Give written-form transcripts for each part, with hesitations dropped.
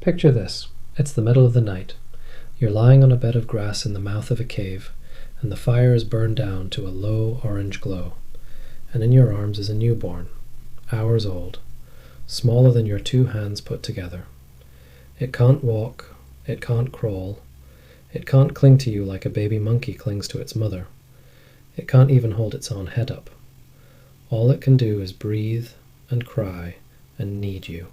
Picture this. It's the middle of the night. You're lying on a bed of grass in the mouth of a cave, and the fire is burned down to a low orange glow. And in your arms is a newborn, hours old, smaller than your two hands put together. It can't walk, it can't crawl, it can't cling to you like a baby monkey clings to its mother. It can't even hold its own head up. All it can do is breathe and cry and need you.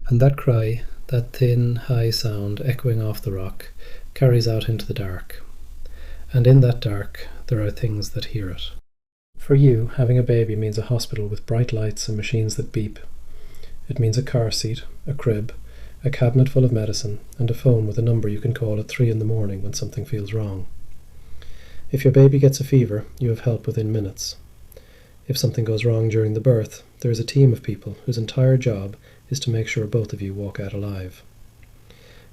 And that cry, that thin, high sound echoing off the rock, carries out into the dark. And in that dark, there are things that hear it. For you, having a baby means a hospital with bright lights and machines that beep. It means a car seat, a crib, a cabinet full of medicine, and a phone with a number you can call at 3 in the morning when something feels wrong. If your baby gets a fever, you have help within minutes. If something goes wrong during the birth, there is a team of people whose entire job is to make sure both of you walk out alive.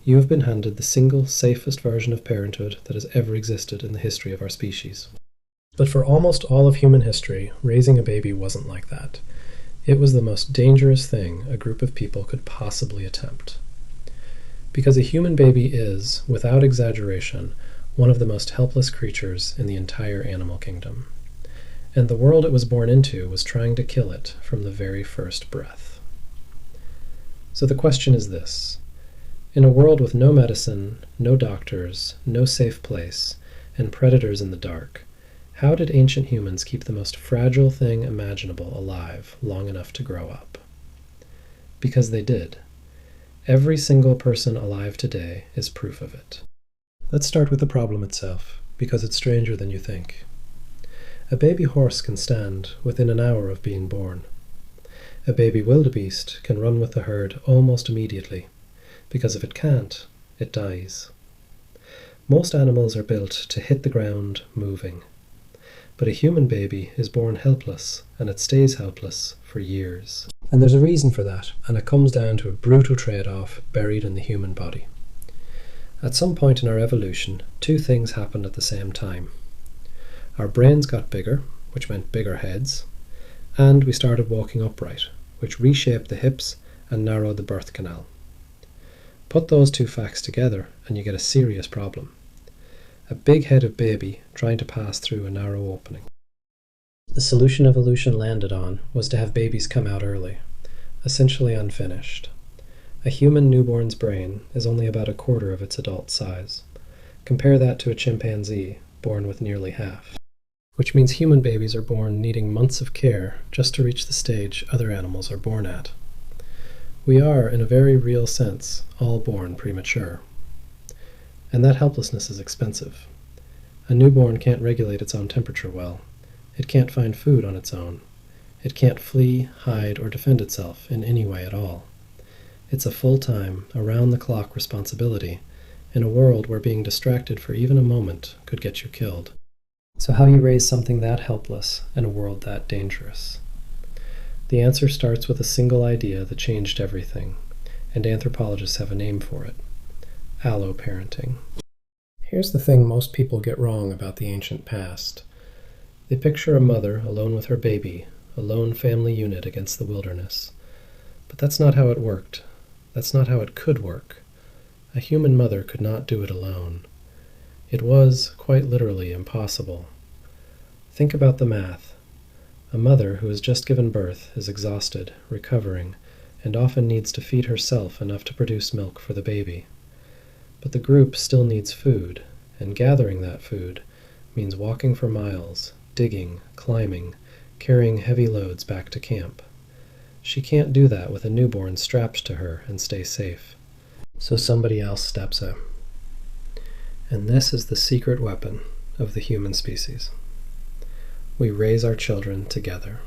You have been handed the single safest version of parenthood that has ever existed in the history of our species. But for almost all of human history, raising a baby wasn't like that. It was the most dangerous thing a group of people could possibly attempt. Because a human baby is, without exaggeration, one of the most helpless creatures in the entire animal kingdom. And the world it was born into was trying to kill it from the very first breath. So the question is this. In a world with no medicine, no doctors, no safe place, and predators in the dark, how did ancient humans keep the most fragile thing imaginable alive long enough to grow up? Because they did. Every single person alive today is proof of it. Let's start with the problem itself, because it's stranger than you think. A baby horse can stand within an hour of being born. A baby wildebeest can run with the herd almost immediately, because if it can't, it dies. Most animals are built to hit the ground moving. But a human baby is born helpless, and it stays helpless for years. And there's a reason for that, and it comes down to a brutal trade-off buried in the human body. At some point in our evolution, two things happened at the same time. Our brains got bigger, which meant bigger heads, and we started walking upright, which reshaped the hips and narrowed the birth canal. Put those two facts together and you get a serious problem. A big-headed baby trying to pass through a narrow opening. The solution evolution landed on was to have babies come out early, essentially unfinished. A human newborn's brain is only about a quarter of its adult size. Compare that to a chimpanzee, born with nearly half. Which means human babies are born needing months of care just to reach the stage other animals are born at. We are, in a very real sense, all born premature. And that helplessness is expensive. A newborn can't regulate its own temperature well. It can't find food on its own. It can't flee, hide, or defend itself in any way at all. It's a full-time, around-the-clock responsibility in a world where being distracted for even a moment could get you killed. So how you raise something that helpless in a world that dangerous? The answer starts with a single idea that changed everything, and anthropologists have a name for it: alloparenting. Here's the thing most people get wrong about the ancient past. They picture a mother alone with her baby, a lone family unit against the wilderness. But that's not how it worked. That's not how it could work. A human mother could not do it alone. It was, quite literally, impossible. Think about the math. A mother who has just given birth is exhausted, recovering, and often needs to feed herself enough to produce milk for the baby. But the group still needs food, and gathering that food means walking for miles, digging, climbing, carrying heavy loads back to camp. She can't do that with a newborn strapped to her and stay safe. So somebody else steps in. And this is the secret weapon of the human species. We raise our children together.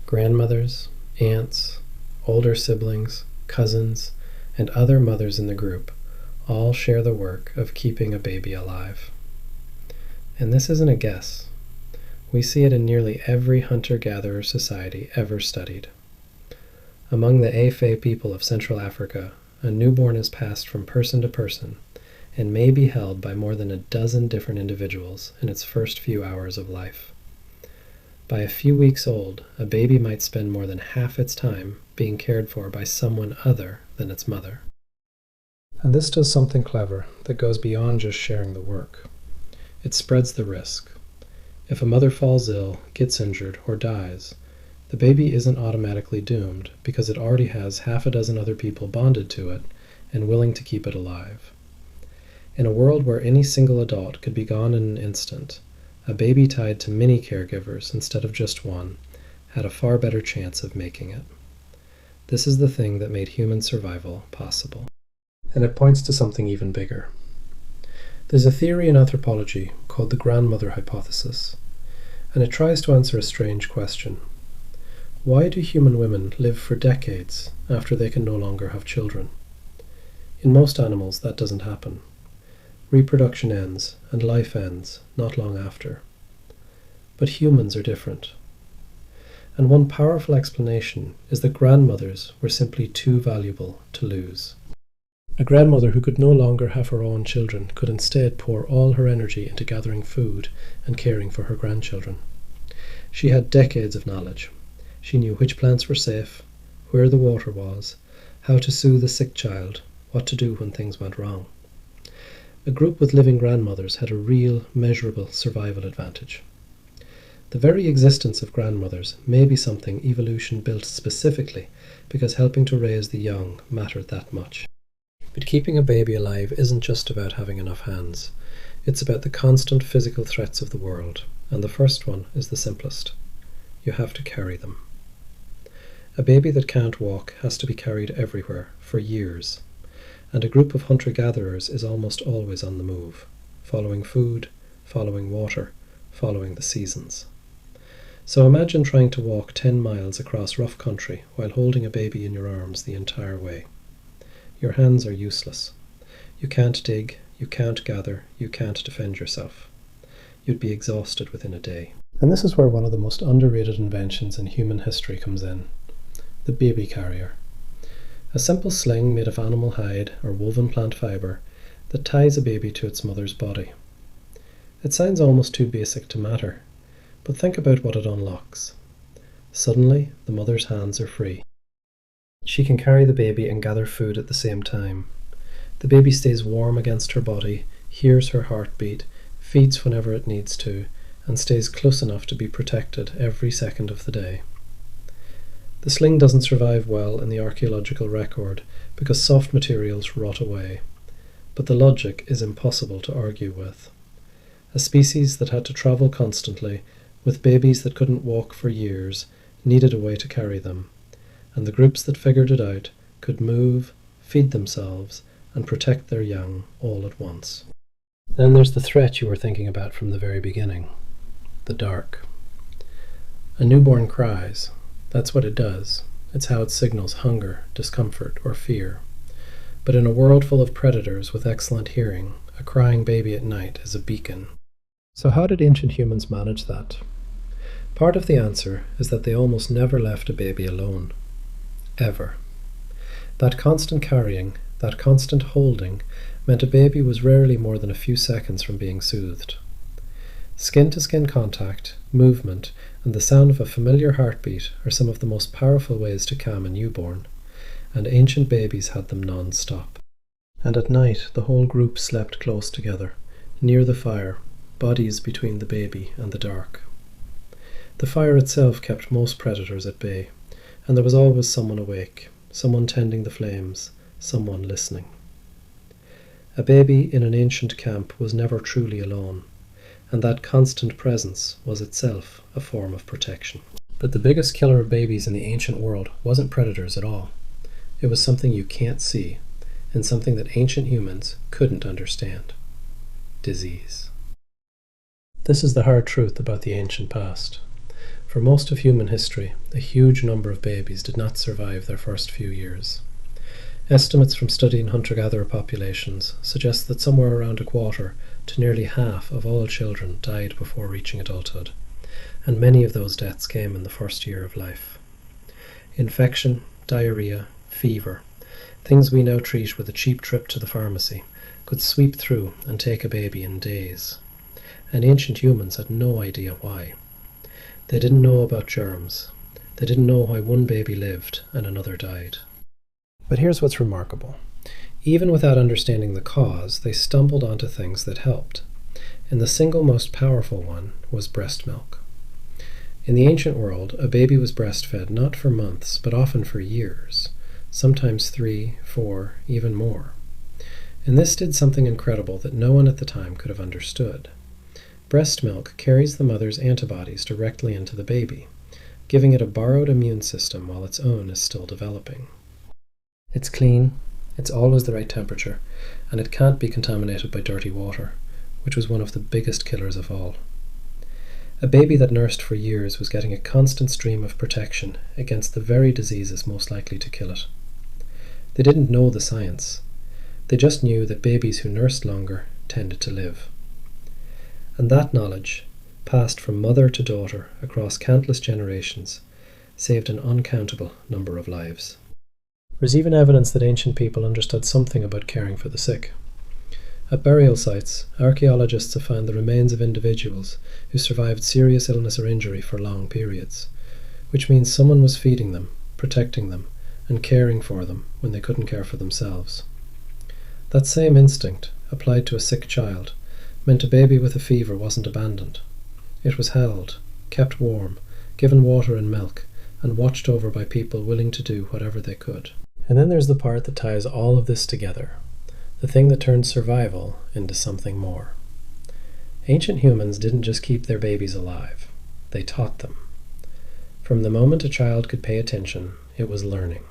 Grandmothers, aunts, older siblings, cousins, and other mothers in the group all share the work of keeping a baby alive. And this isn't a guess. We see it in nearly every hunter-gatherer society ever studied. Among the Efe people of Central Africa, a newborn is passed from person to person and may be held by more than a dozen different individuals in its first few hours of life. By a few weeks old, a baby might spend more than half its time being cared for by someone other than its mother. And this does something clever that goes beyond just sharing the work. It spreads the risk. If a mother falls ill, gets injured, or dies, the baby isn't automatically doomed because it already has half a dozen other people bonded to it and willing to keep it alive. In a world where any single adult could be gone in an instant, a baby tied to many caregivers instead of just one had a far better chance of making it. This is the thing that made human survival possible. And it points to something even bigger. There's a theory in anthropology called the grandmother hypothesis, and it tries to answer a strange question. Why do human women live for decades after they can no longer have children? In most animals, that doesn't happen. Reproduction ends, and life ends not long after. But humans are different. And one powerful explanation is that grandmothers were simply too valuable to lose. A grandmother who could no longer have her own children could instead pour all her energy into gathering food and caring for her grandchildren. She had decades of knowledge. She knew which plants were safe, where the water was, how to soothe a sick child, what to do when things went wrong. A group with living grandmothers had a real, measurable survival advantage. The very existence of grandmothers may be something evolution built specifically because helping to raise the young mattered that much. But keeping a baby alive isn't just about having enough hands. It's about the constant physical threats of the world, and the first one is the simplest. You have to carry them. A baby that can't walk has to be carried everywhere for years, and a group of hunter-gatherers is almost always on the move, following food, following water, following the seasons. So imagine trying to walk 10 miles across rough country while holding a baby in your arms the entire way. Your hands are useless. You can't dig, you can't gather, you can't defend yourself. You'd be exhausted within a day. And this is where one of the most underrated inventions in human history comes in: the baby carrier. A simple sling made of animal hide or woven plant fiber that ties a baby to its mother's body. It sounds almost too basic to matter, but think about what it unlocks. Suddenly, the mother's hands are free. She can carry the baby and gather food at the same time. The baby stays warm against her body, hears her heartbeat, feeds whenever it needs to, and stays close enough to be protected every second of the day. The sling doesn't survive well in the archaeological record because soft materials rot away, but the logic is impossible to argue with. A species that had to travel constantly, with babies that couldn't walk for years, needed a way to carry them, and the groups that figured it out could move, feed themselves, and protect their young all at once. Then there's the threat you were thinking about from the very beginning: the dark. A newborn cries. That's what it does. It's how it signals hunger, discomfort, or fear. But in a world full of predators with excellent hearing, a crying baby at night is a beacon. So how did ancient humans manage that? Part of the answer is that they almost never left a baby alone. Ever. That constant carrying, that constant holding, meant a baby was rarely more than a few seconds from being soothed. Skin-to-skin contact, movement, and the sound of a familiar heartbeat are some of the most powerful ways to calm a newborn, and ancient babies had them non-stop. And at night the whole group slept close together, near the fire, bodies between the baby and the dark. The fire itself kept most predators at bay, and there was always someone awake, someone tending the flames, someone listening. A baby in an ancient camp was never truly alone, and that constant presence was itself a form of protection. But the biggest killer of babies in the ancient world wasn't predators at all. It was something you can't see, and something that ancient humans couldn't understand: disease. This is the hard truth about the ancient past. For most of human history, a huge number of babies did not survive their first few years. Estimates from studying hunter-gatherer populations suggest that somewhere around a quarter to nearly half of all children died before reaching adulthood, and many of those deaths came in the first year of life. Infection, diarrhea, fever, things we now treat with a cheap trip to the pharmacy, could sweep through and take a baby in days. And ancient humans had no idea why. They didn't know about germs. They didn't know why one baby lived and another died. But here's what's remarkable. Even without understanding the cause, they stumbled onto things that helped. And the single most powerful one was breast milk. In the ancient world, a baby was breastfed not for months, but often for years, sometimes 3, 4, even more. And this did something incredible that no one at the time could have understood. Breast milk carries the mother's antibodies directly into the baby, giving it a borrowed immune system while its own is still developing. It's clean, it's always the right temperature, and it can't be contaminated by dirty water, which was one of the biggest killers of all. A baby that nursed for years was getting a constant stream of protection against the very diseases most likely to kill it. They didn't know the science. They just knew that babies who nursed longer tended to live. And that knowledge, passed from mother to daughter across countless generations, saved an uncountable number of lives. There's even evidence that ancient people understood something about caring for the sick. At burial sites, archaeologists have found the remains of individuals who survived serious illness or injury for long periods, which means someone was feeding them, protecting them, and caring for them when they couldn't care for themselves. That same instinct, applied to a sick child, meant a baby with a fever wasn't abandoned. It was held, kept warm, given water and milk, and watched over by people willing to do whatever they could. And then there's the part that ties all of this together, the thing that turned survival into something more. Ancient humans didn't just keep their babies alive, they taught them. From the moment a child could pay attention, it was learning.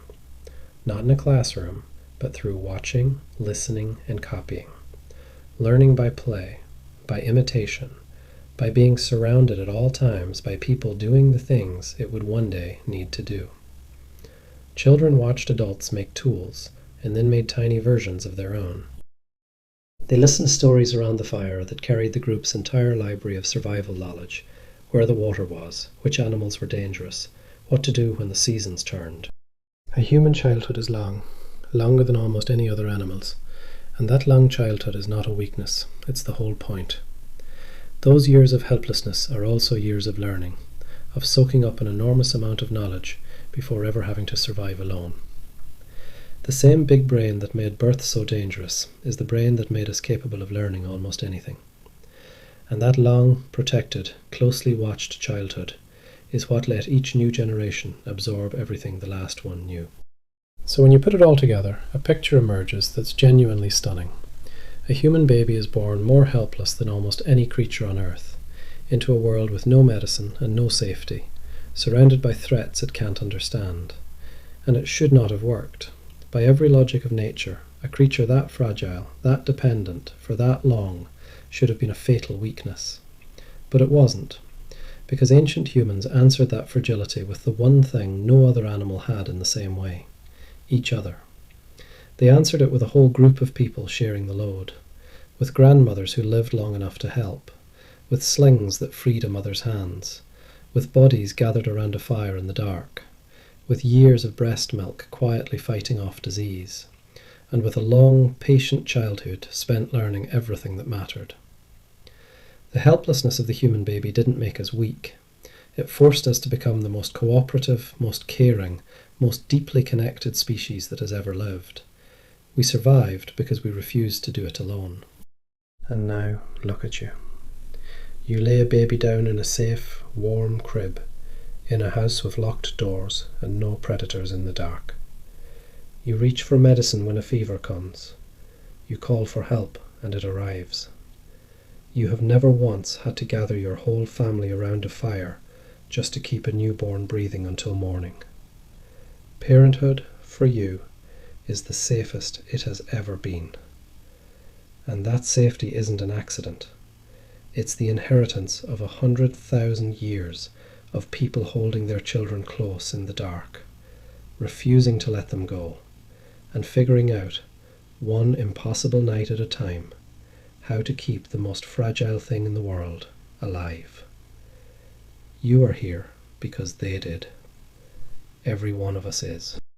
Not in a classroom, but through watching, listening, and copying. Learning by play, by imitation, by being surrounded at all times by people doing the things it would one day need to do. Children watched adults make tools, and then made tiny versions of their own. They listened to stories around the fire that carried the group's entire library of survival knowledge, where the water was, which animals were dangerous, what to do when the seasons turned. A human childhood is long, longer than almost any other animal's, and that long childhood is not a weakness, it's the whole point. Those years of helplessness are also years of learning, of soaking up an enormous amount of knowledge before ever having to survive alone. The same big brain that made birth so dangerous is the brain that made us capable of learning almost anything. And that long, protected, closely watched childhood is what let each new generation absorb everything the last one knew. So when you put it all together, a picture emerges that's genuinely stunning. A human baby is born more helpless than almost any creature on Earth, into a world with no medicine and no safety, surrounded by threats it can't understand. And it should not have worked. By every logic of nature, a creature that fragile, that dependent, for that long, should have been a fatal weakness. But it wasn't, because ancient humans answered that fragility with the one thing no other animal had in the same way: each other. They answered it with a whole group of people sharing the load, with grandmothers who lived long enough to help, with slings that freed a mother's hands, with bodies gathered around a fire in the dark, with years of breast milk quietly fighting off disease, and with a long, patient childhood spent learning everything that mattered. The helplessness of the human baby didn't make us weak. It forced us to become the most cooperative, most caring, most deeply connected species that has ever lived. We survived because we refused to do it alone. And now, look at you. You lay a baby down in a safe, warm crib, in a house with locked doors and no predators in the dark. You reach for medicine when a fever comes. You call for help and it arrives. You have never once had to gather your whole family around a fire just to keep a newborn breathing until morning. Parenthood, for you, is the safest it has ever been. And that safety isn't an accident. It's the inheritance of 100,000 years of people holding their children close in the dark, refusing to let them go, and figuring out, one impossible night at a time, how to keep the most fragile thing in the world alive. You are here because they did. Every one of us is.